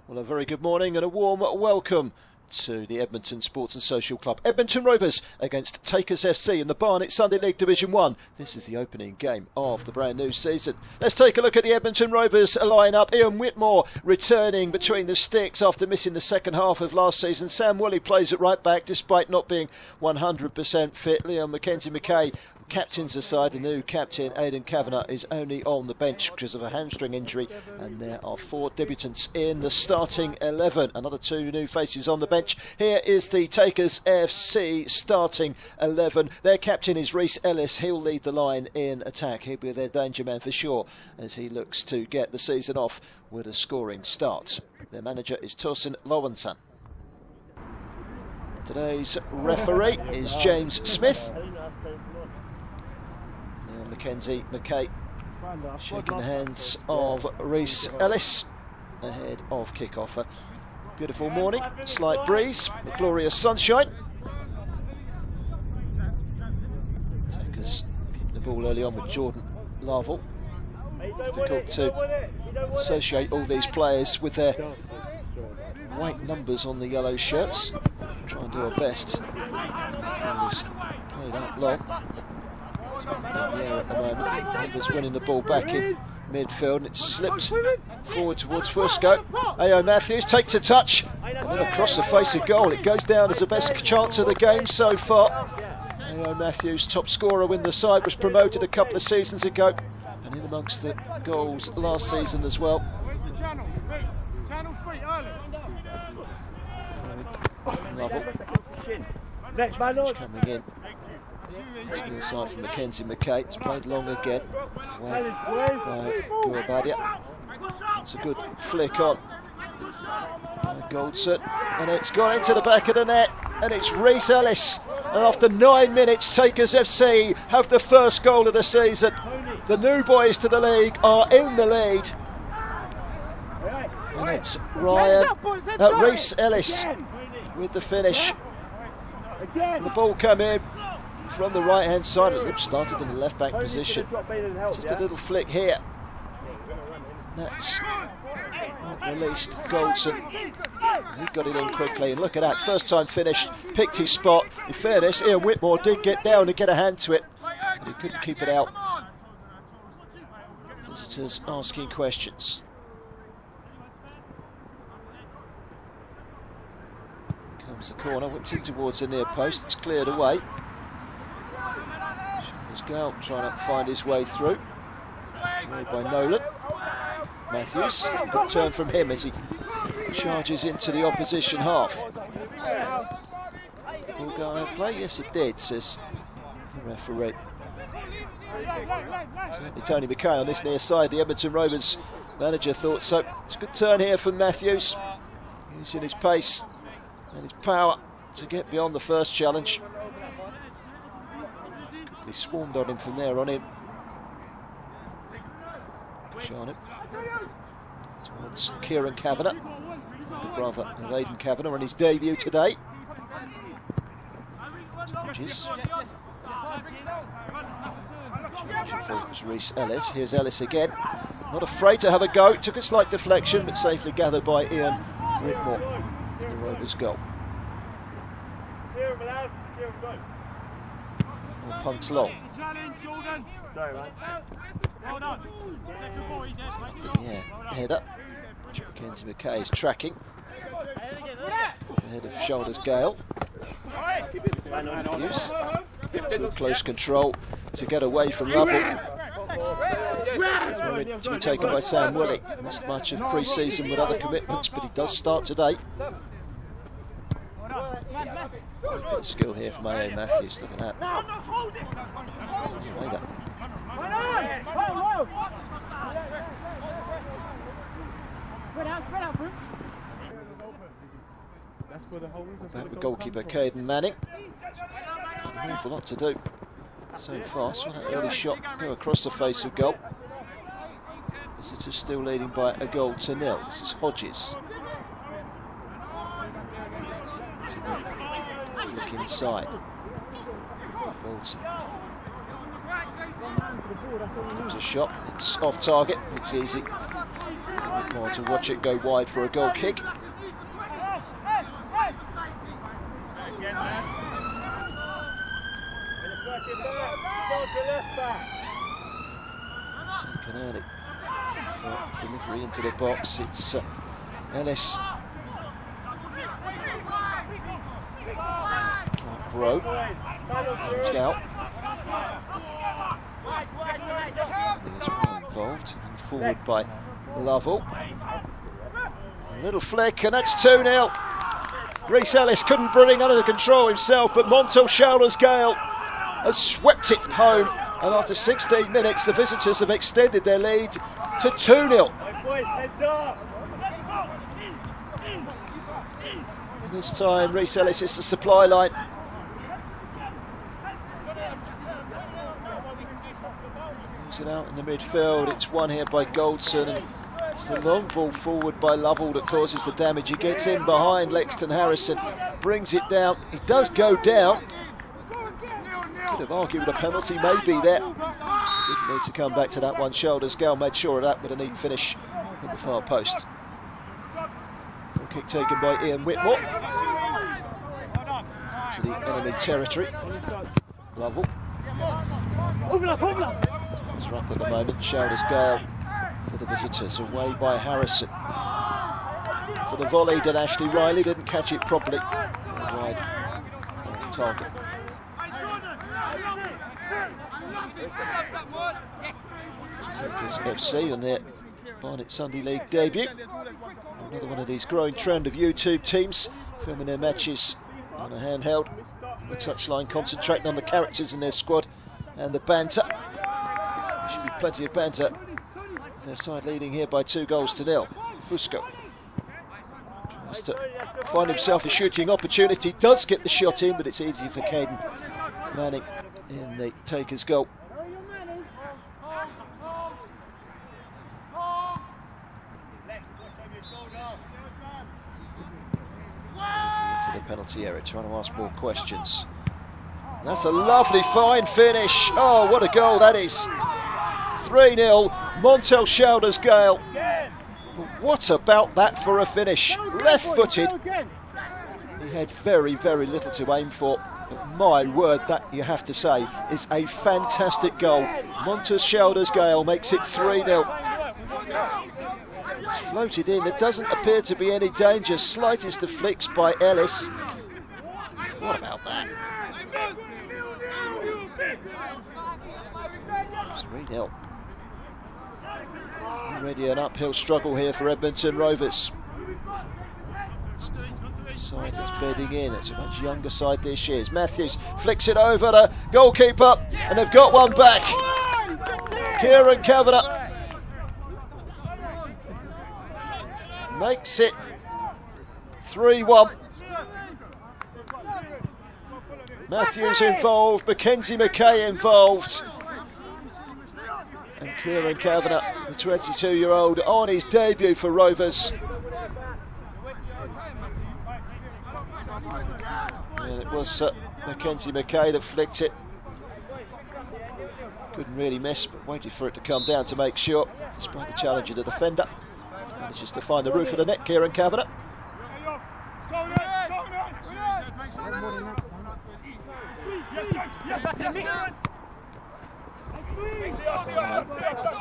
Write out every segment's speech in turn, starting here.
Well, a very good morning and a warm welcome to the Edmonton Sports Social Club. Edmonton Rovers against Takers FC in the Barnet Sunday League Division 1. This is the opening game of the brand new season. Let's take a look at the Edmonton Rovers line-up. Ian Whitmore returning between the sticks after missing the second half of last season. Sam Woolley plays at right back despite not being 100% fit. Leon McKenzie-McKay captains the side. The new captain, Aidan Kavanagh, is only on the bench because of a hamstring injury, and there are 4 debutants in the starting 11. Another 2 new faces on the bench. Here is the Takers FC starting 11. Their captain is Rhys Ellis. He'll lead the line in attack. He'll be their danger man for sure as he looks to get the season off with a scoring start. Their manager is Torsten Lowenson. Today's referee is James Smith. McKenzie-McKay shaking the hands of Rhys Ellis ahead of kick-off. A beautiful morning, slight breeze, glorious sunshine. Takers keeping the ball early on with Jordan Larville. Difficult to associate all these players with their white numbers on the yellow shirts. Try and do our best. Ball is played out long. In the air at the moment. Rovers winning the ball back in midfield, and it's slipped forward towards Fusco. A.O. Matthews takes a touch and then across the face of goal. It goes down as the best chance of the game so far. A.O. Matthews, top scorer when the side was promoted a couple of seasons ago, and in amongst the goals last season as well. Lovell coming in. It's near side from McKenzie-McKay. It's played long again. Away by Guabadia. It's a good flick on Goldson, and it's gone into the back of the net, and it's Rhys Ellis. And after 9 minutes, Takers FC have the first goal of the season. The new boys to the league are in the lead. And it's Rhys Ellis with the finish. And the ball come in from the right hand side. It looks started in the left back position. Just a little flick here. That's released Goldson. He got it in quickly, and look at that, first time finished, picked his spot. In fairness, Ian Whitmore did get down to get a hand to it, but he couldn't keep it out. Visitors asking questions. Comes the corner, whipped in towards the near post. It's cleared away. Gale trying to find his way through. Made by Nolan. Matthews, good turn from him as he charges into the opposition half. Will go out play? Yes, it did, says the referee. Certainly Tony McKay on this near side. The Edmonton Rovers manager thought so. It's a good turn here from Matthews, using his pace and his power to get beyond the first challenge. They swarmed on him from there on in. Shone him towards Kieran Kavanagh, the brother of Aidan Kavanagh, on his debut today. Hodges. It was Rhys Ellis. Here's Ellis again. Not afraid to have a go. Took a slight deflection, but safely gathered by Ian Whitmore. The Rovers goal. Punts long. Yeah, head up. McKenzie-McKay is tracking. Ahead of shoulders Gale. Matthews. Good close control to get away from Lovell. To be taken by Sam Woolley. Missed much of pre-season with other commitments, but he does start today. A bit of skill here from A.O. Matthews, look at that. Back with goalkeeper Caden Manning. An awful lot to do so far. So that early shot go across the face of goal. Visitors still leading by a goal to nil. This is Hodges. Flick inside. Goldson. Comes a shot, it's off target, it's easy More to watch it go wide for a goal kick. Taken early for delivery into the box. It's Ellis. Rowe pushed out. There's one involved. And forward by Lovell. A little flick, and that's 2-0. Rhys Ellis couldn't bring under control himself, but Montel Showlers-Gale has swept it home. And after 16 minutes, the visitors have extended their lead to 2-0. This time, Rhys Ellis is the supply line. Moves it out in the midfield. It's won here by Goldson. And it's the long ball forward by Lovell that causes the damage. He gets in behind Lexton Harrison, brings it down. He does go down. Could have argued with a penalty maybe there. Didn't need to come back to that one. Showlers-Gale made sure of that with a neat finish at the far post. Goal kick taken by Ian Whitmore to the enemy territory. Lovell. It's up at the moment. Showlers-Gale for the visitors, away by Harrison. For the volley, did Ashley Riley, didn't catch it properly. Wide of the target. It's Takers FC on their Barnet Sunday League debut. Another one of these growing trend of YouTube teams filming their matches on a handheld, the touchline, concentrating on the characters in their squad and the banter. There should be plenty of banter. Their side leading here by 2-0. Fusco tries to find himself a shooting opportunity, does get the shot in, but it's easy for Caden Manning in the Takers goal. Into the penalty area, trying to ask more questions. That's a lovely fine finish. Oh, what a goal that is. 3-0, Montel Showlers-Gale. What about that for a finish? Left-footed. He had very, very little to aim for. But my word, that you have to say is a fantastic goal. Montel Showlers-Gale makes it 3-0. It's floated in. There doesn't appear to be any danger. Slightest of flicks by Ellis. What about that? 3-0. Already an uphill struggle here for Edmonton Rovers. Side that's bedding in. It's a much younger side this year. Matthews flicks it over the goalkeeper, and they've got one back. Kieran Kavanagh makes it 3-1. Matthews involved, Mackenzie McKay involved, and Kieran Kavanagh, the 22-year-old, on his debut for Rovers. And it was Mackenzie McKay that flicked it. Couldn't really miss, but waited for it to come down to make sure, despite the challenge of the defender. Manages to find the roof of the net, Kieran Kavanagh.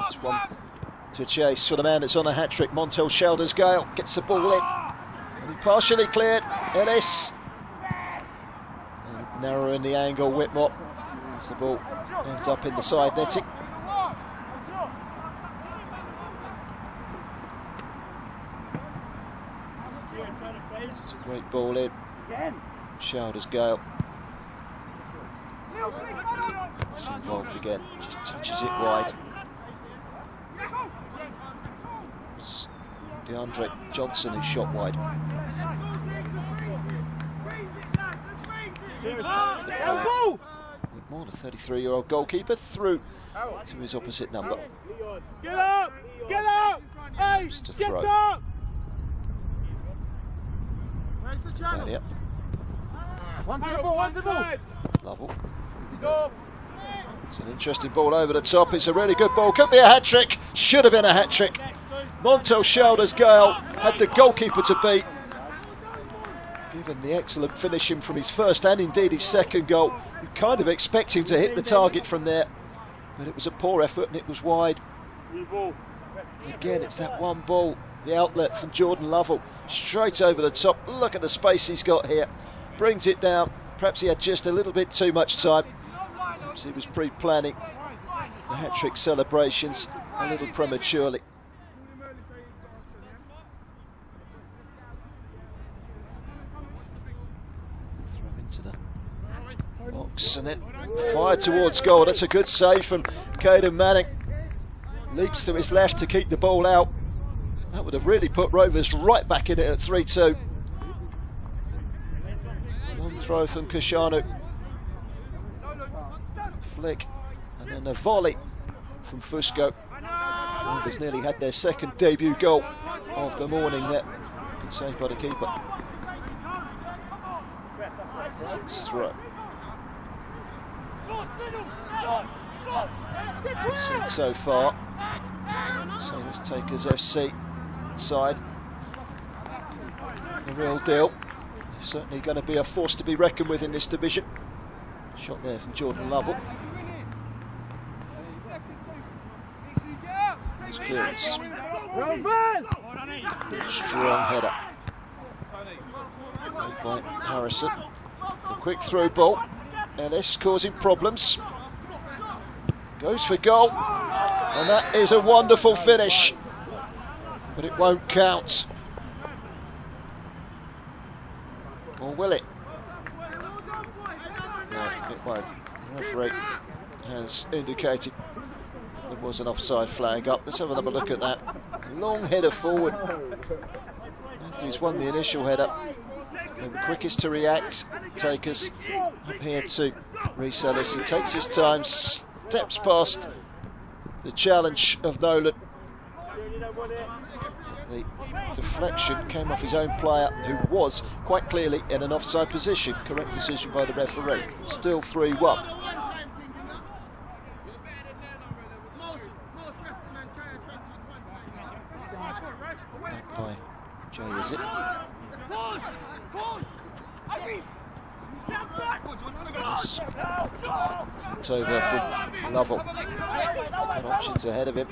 It's one to chase for the man that's on a hat-trick. Montel Showlers-Gale gets the ball in. And he partially cleared. Ellis. And narrowing the angle, Whitmore. As the ball ends up in the side netting. It's a great ball in. Showlers-Gale. It's involved again, just touches it wide. It's DeAndre Johnson who shot wide. More the 33-year-old goalkeeper through to his opposite number. Get up! Get up! Hey, to throw. Earlier. One to the ball. Lovell. It's an interesting ball over the top. It's a really good ball. Could be a hat-trick. Should have been a hat-trick Montel Shelder's Gale had the goalkeeper to beat. Given the excellent finishing from his first and indeed his second goal, you kind of expect him to hit the target from there. But it was a poor effort and it was wide. Again, it's that one ball, the outlet from Jordan Lovell, straight over the top. Look at the space he's got here. Brings it down. Perhaps he had just a little bit too much time. Perhaps he was pre-planning the hat-trick celebrations a little prematurely. Throw into the box and then fired towards goal. That's a good save from Caden Manning. Leaps to his left to keep the ball out. That would have really put Rovers right back in it at 3-2. Long throw from Kashanu. Flick and then a volley from Fusco. Rovers nearly had their second debut goal of the morning there. Good save by the keeper. It's throw. Seen so far. So let's take us FC side. The real deal. They're certainly going to be a force to be reckoned with in this division. Shot there from Jordan Lovell. Nice clearance. Strong header. Made by Harrison. A quick through ball. Ellis causing problems. Goes for goal. And that is a wonderful finish. But it won't count. Or will it? No, it won't. The referee has indicated there was an offside flag up. Let's have another look at that. Long header forward. Matthews won the initial header. They were quickest to react. Takers up here to Reece Ellis. He takes his time, steps past the challenge of Nolan. The deflection came off his own player, who was quite clearly in an offside position. Correct decision by the referee. Still 3-1. Back by Jay, is it? Yes. It's over from Lovell. Got options ahead of him.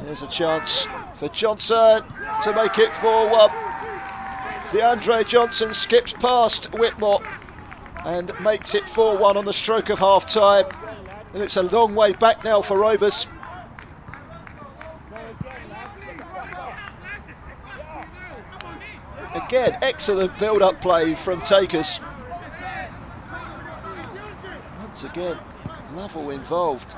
There's a chance for Johnson to make it 4-1. DeAndre Johnson skips past Whitmore and makes it 4-1 on the stroke of half-time. And it's a long way back now for Rovers. Again, excellent build-up play from Takers. Once again, Lovell involved.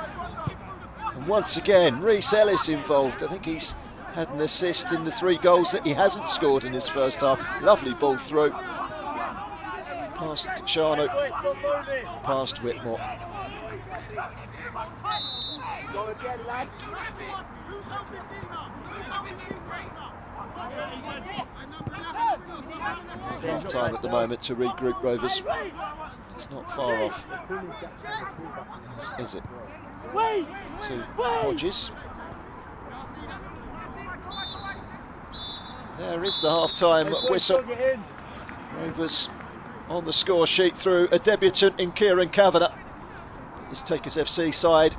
And once again, Reece Ellis involved. I think he's had an assist in the 3 goals that he hasn't scored in his first half. Lovely ball through. Past Kachano, past Whitmore. Half time at the moment to regroup Rovers. It's not far off, is it? To Hodges. There is the half-time whistle. Rovers on the score sheet through a debutant in Kieran Kavanagh. This Takers FC side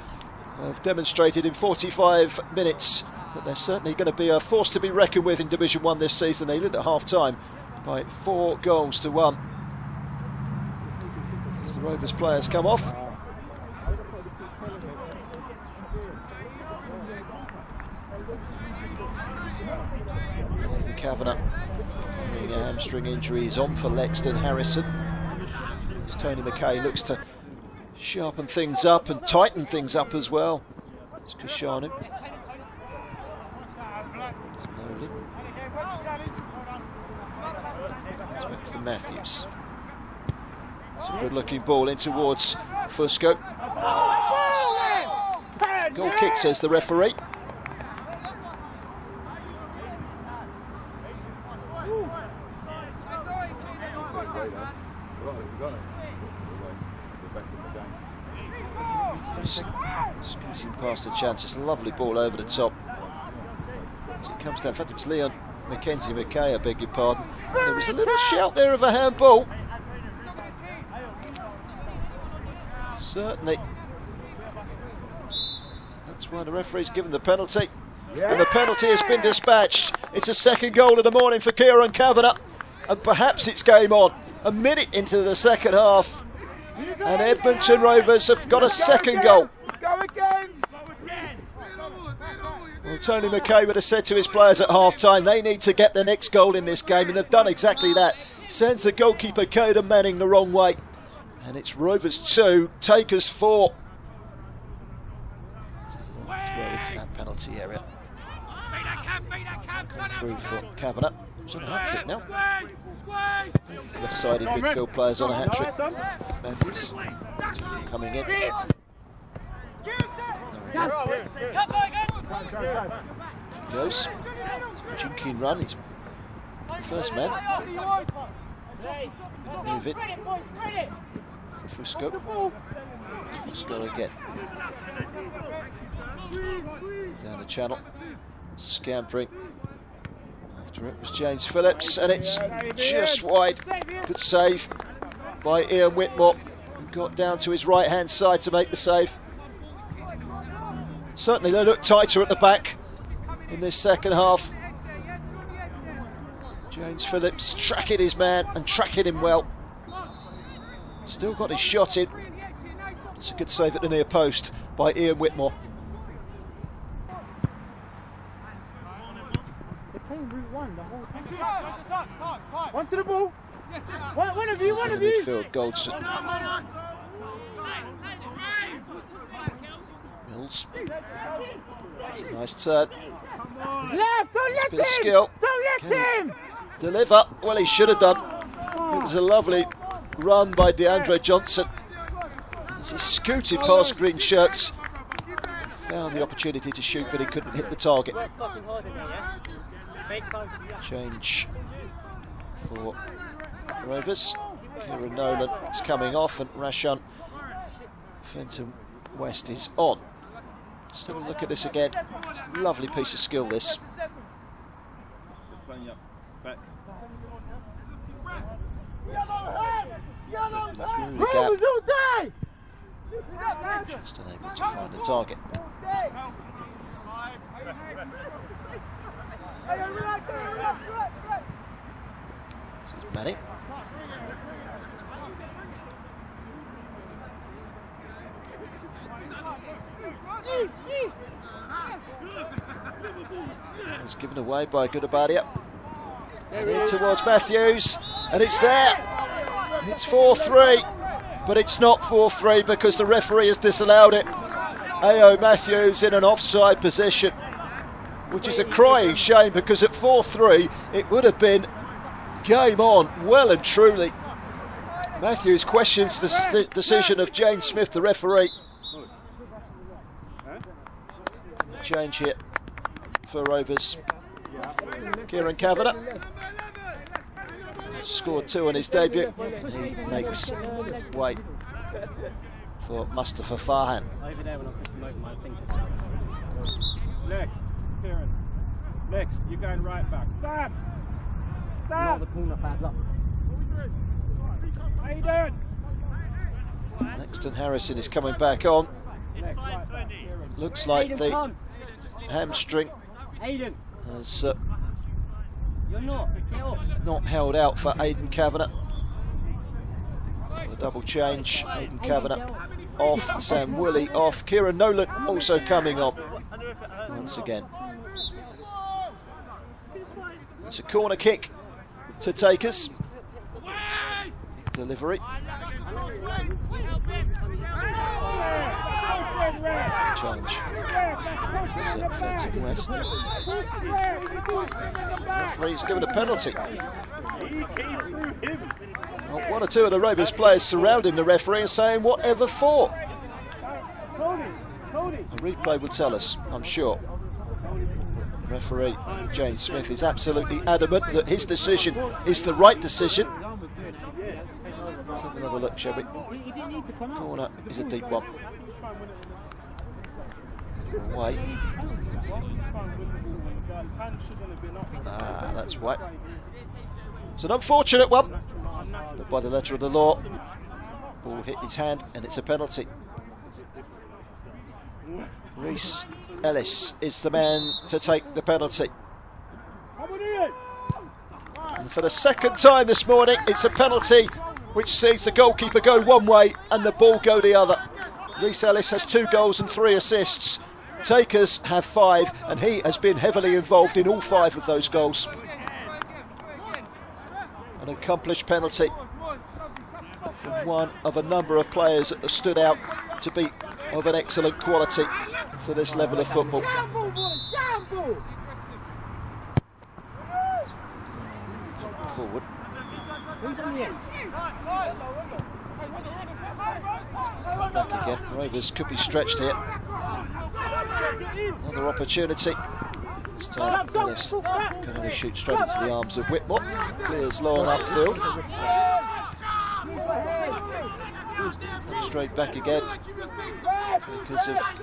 have demonstrated in 45 minutes that they're certainly going to be a force to be reckoned with in Division 1 this season. They led at half-time by 4-1. As the Rovers players come off. Kavanagh having a hamstring injury is on for Lexton Harrison. As Tony McKay looks to sharpen things up and tighten things up as well. It's Kashanu. It's back for Matthews. It's a good looking ball in towards Fusco. Goal kick, says the referee. Squeezing past the chance. It's a lovely ball over the top. As it comes down, in fact, it was Leon Mackenzie McKay, I beg your pardon. And there was a little shout there of a handball. Certainly. That's why the referee's given the penalty. And the penalty has been dispatched. It's a second goal of the morning for Kieran Kavanagh. And perhaps it's game on. A minute into the second half. And Edmonton Rovers have got a second goal. Go again! Well, Tony McKay would have said to his players at half-time, they need to get the next goal in this game, and they've done exactly that. Sends the goalkeeper Caden Manning the wrong way. And it's Rovers 2, Takers 4. It's a long throw into that penalty area. Come through for Kavanagh. He's on a hat-trick now. Left-sided midfield players on a hat-trick. Matthews coming in. Goes. Jinkin run. He's the first man. Move it. Fusco. It's Fusco again. Down the channel. Scampering. After it was James Phillips, and it's just wide. Good save by Ian Whitmore, who got down to his right hand side to make the save. Certainly they look tighter at the back in this second half. James Phillips tracking his man and tracking him well. Still got his shot in. It's a good save at the near post by Ian Whitmore. They're playing Route 1 the whole time. One to the ball. One of you, one of you. Midfield, Goldson. Mills. It's a nice turn. Left, don't let It's a bit him. of skill. Don't let him. Deliver. Well, he should have done. It was a lovely run by DeAndre Johnson. As he scooted past green shirts, found the opportunity to shoot, but he couldn't hit the target. Change for Rovers. Kieran Nolan is coming off, and Rashan Fenton West is on. Just have a look at this again. It's a lovely piece of skill, this. Through the gap. Just unable to find the target. This is Manny. It was given away by Goodabadia. And in towards Matthews, and it's there. It's 4-3, but it's not 4-3 because the referee has disallowed it. A.O. Matthews in an offside position, which is a crying shame because at 4-3 it would have been game on, well and truly. Matthews questions the decision of James Smith, the referee. Change here for Rovers. Kieran Kavanagh scored 2 on his debut. He makes way for Mustafa Farhan. Next, Kieran. Next, you're going right back. Stop! Stop! How you doing? Lexton Harrison is coming back on. Looks like the hamstring has not held out for Aidan Kavanagh. So a double change. Aidan Kavanagh off, Sam Woolley off, Kieran Nolan also coming on once again. It's a corner kick to Takers. Delivery. Challenge. Fenton West. Referee's given a penalty. Well, 1 or 2 of the Rovers players surrounding the referee and saying whatever for. A replay will tell us, I'm sure. Referee James Smith is absolutely adamant that his decision is the right decision. Let's have another look, shall we? Corner is a deep one. Away. Ah, that's whack. It's an unfortunate one, but by the letter of the law, ball hit his hand and it's a penalty. Rhys Ellis is the man to take the penalty. And for the second time this morning, it's a penalty which sees the goalkeeper go one way and the ball go the other. Rhys Ellis has 2 goals and 3 assists. Takers have 5, and he has been heavily involved in all 5 of those goals. An accomplished penalty from one of a number of players that have stood out to be of an excellent quality for this level of football. Forward. Back again. Rovers could be stretched here. Another opportunity. This time Ellis can only shoot straight into the arms of Whitmore. Clears long upfield. Straight back again. Takers have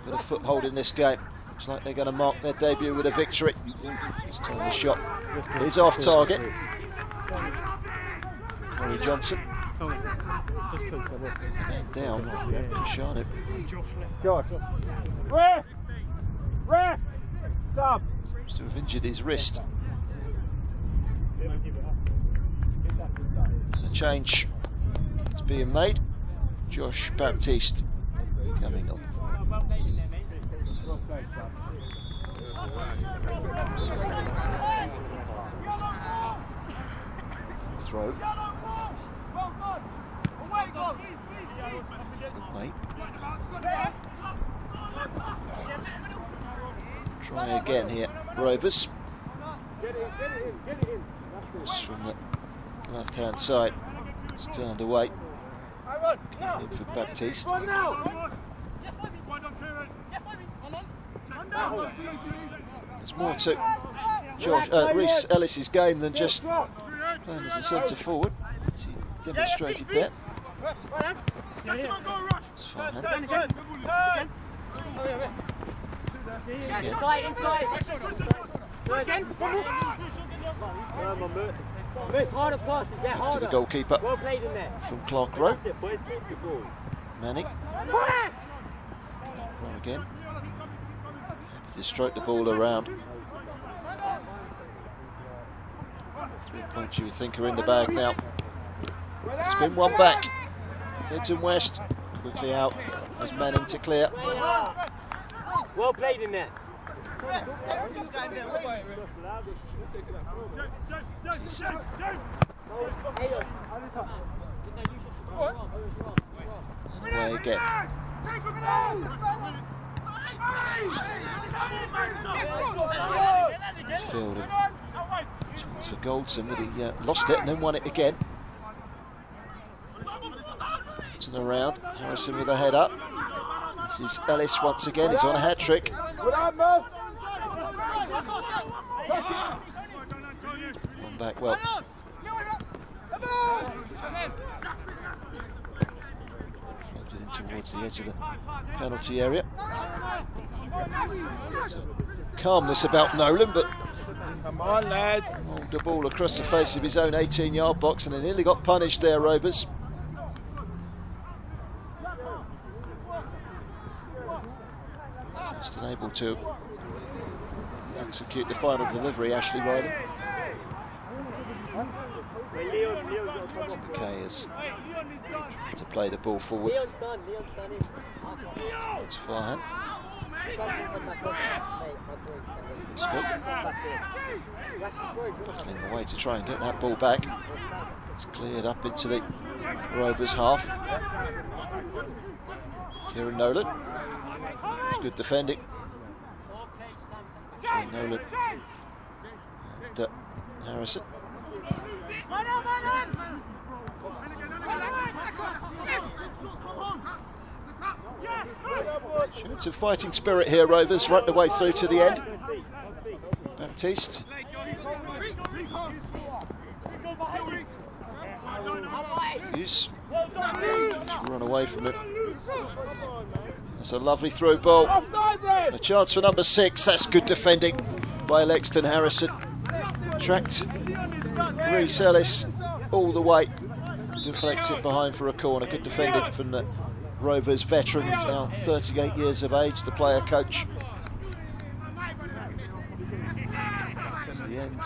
got a foothold in this game. Looks like they're going to mark their debut with a victory. This time the shot is off target. Corey Johnson. And down. Shano. Josh. Ref! Ref! Stop! Seems to have injured his wrist. And a change is being made. Josh Baptiste coming on. Throw. Wait. Try again here, Rovers. It's from the left-hand side. It's turned away. In for Baptiste. There's more to Rhys Ellis' game than just playing as a centre forward, as he demonstrated there. It's fine. To the goalkeeper from Clark Road. Manning. Throw again. Happy to stroke the ball around. 3 points you would think are in the bag now. It's been one back. Fenton West quickly out as Manning to clear. Well played in there. Away again. Field chance for Goldson, but he lost it and then won it again. Turn around, Harrison with a head up. This is Ellis once again, he's on a hat-trick. One back well. Floated in towards the edge of the penalty area. So, calmness about Nolan, but come on, lads. rolled the ball across the face of his own 18-yard box and they nearly got punished there, Rovers. Just unable to execute the final delivery, Ashley Riley. McKay is to play the ball forward. It's Farhan. Battling away to try and get that ball back. It's cleared up into the Rovers half. Kieran Nolan. It's good defending. Kieran Nolan and Harrison. Showing some fighting spirit here, Rovers, right the way through to the end. Baptiste. Hughes. Just run away from it. It's a lovely through ball. A chance for number 6. That's good defending by Lexton Harrison. Tracked Reece Ellis all the way. Deflects it behind for a corner. Good defending from the Rovers veteran, now 38 years of age, the player coach. It's the end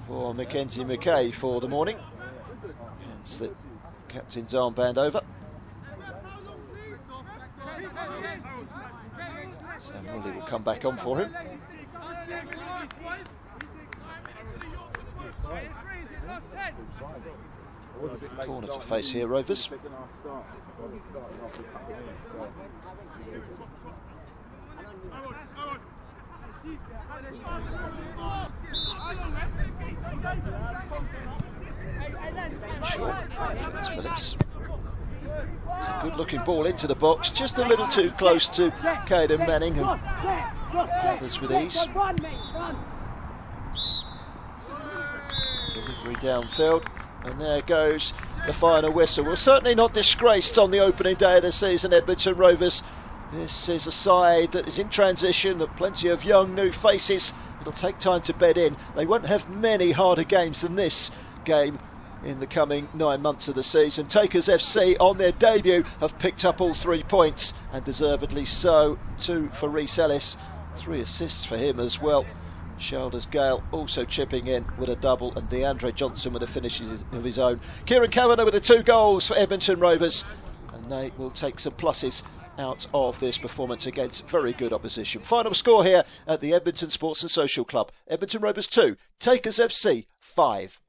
for Mackenzie Mackay for the morning. It's the captain's armband over. Sam Woolley will come back on for him. Corner to face here, Rovers. Sure, James Phillips. It's a good looking ball into the box, just a little too close to Caden Manning, who gathers with ease. Delivery downfield, and there goes the final whistle. Well, certainly not disgraced on the opening day of the season, Edmonton Rovers. This is a side that is in transition, and plenty of young new faces. It'll take time to bed in. They won't have many harder games than this game in the coming 9 months of the season. Takers FC on their debut have picked up all 3 points, and deservedly so. 2 for Reece Ellis, 3 assists for him as well. Shoulders Gale also chipping in with a double, and DeAndre Johnson with the finishes of his own. Kieran Kavanagh with the 2 goals for Edmonton Rovers, and they will take some pluses out of this performance against very good opposition. Final score here at the Edmonton Sports and Social Club: Edmonton Rovers 2, Takers FC 5.